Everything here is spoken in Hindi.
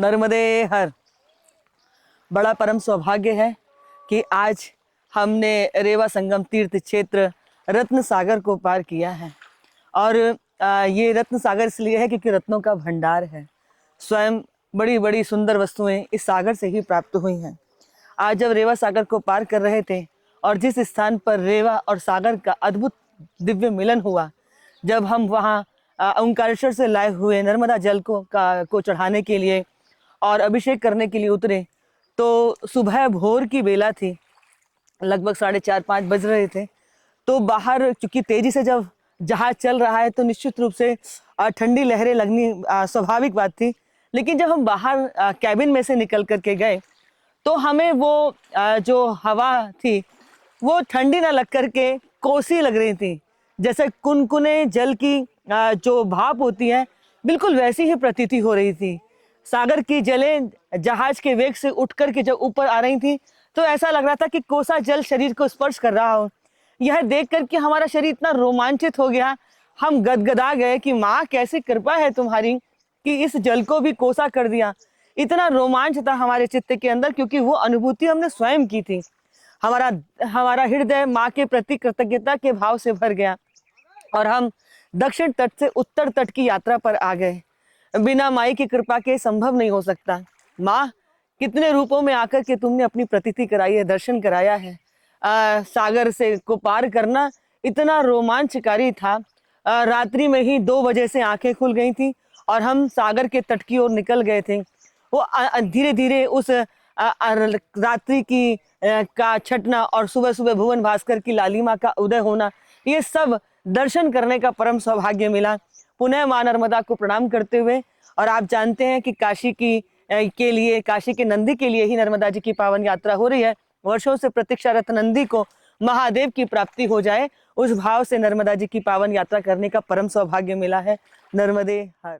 नर्मदे हर। बड़ा परम सौभाग्य है कि आज हमने रेवा संगम तीर्थ क्षेत्र रत्न सागर को पार किया है। और ये रत्न सागर इसलिए है क्योंकि रत्नों का भंडार है। स्वयं बड़ी बड़ी सुंदर वस्तुएं इस सागर से ही प्राप्त हुई हैं। आज जब रेवा सागर को पार कर रहे थे और जिस स्थान पर रेवा और सागर का अद्भुत दिव्य मिलन हुआ, जब हम वहाँ ओंकारेश्वर से लाए हुए नर्मदा जल को चढ़ाने के लिए और अभिषेक करने के लिए उतरे, तो सुबह भोर की बेला थी, लगभग 4:30-5 बज रहे थे। तो बाहर चूंकि तेजी से जब जहाज चल रहा है तो निश्चित रूप से ठंडी लहरें लगनी स्वाभाविक बात थी। लेकिन जब हम बाहर कैबिन में से निकल करके गए तो हमें वो जो हवा थी वो ठंडी ना लग करके कोसी लग रही थी। जैसे कुनकुने जल की जो भाप होती है, बिल्कुल वैसी ही प्रतीति हो रही थी। सागर की जलें जहाज के वेग से उठ करके जब ऊपर आ रही थी तो ऐसा लग रहा था कि कोसा जल शरीर को स्पर्श कर रहा हो। यह देख करके हमारा शरीर इतना रोमांचित हो गया, हम गदगदा गए कि माँ कैसी कृपा है तुम्हारी कि इस जल को भी कोसा कर दिया। इतना रोमांच था हमारे चित्त के अंदर, क्योंकि वो अनुभूति हमने स्वयं की थी। हमारा हमारा हृदय माँ के प्रति कृतज्ञता के भाव से भर गया और हम दक्षिण तट से उत्तर तट की यात्रा पर आ गए। बिना माई की कृपा के संभव नहीं हो सकता। माँ, कितने रूपों में आकर के तुमने अपनी प्रतीति कराई है, दर्शन कराया है। सागर से को पार करना इतना रोमांचकारी था। रात्रि में ही 2 बजे से आंखें खुल गई थी और हम सागर के तट की ओर निकल गए थे। वो धीरे धीरे उस रात्रि की का छटना और सुबह सुबह भुवन भास्कर की लालिमा का उदय होना, ये सब दर्शन करने का परम सौभाग्य मिला। पुनः मां नर्मदा को प्रणाम करते हुए, और आप जानते हैं कि काशी के लिए, काशी के नंदी के लिए ही नर्मदा जी की पावन यात्रा हो रही है। वर्षों से प्रतीक्षारत नंदी को महादेव की प्राप्ति हो जाए, उस भाव से नर्मदा जी की पावन यात्रा करने का परम सौभाग्य मिला है। नर्मदे हर।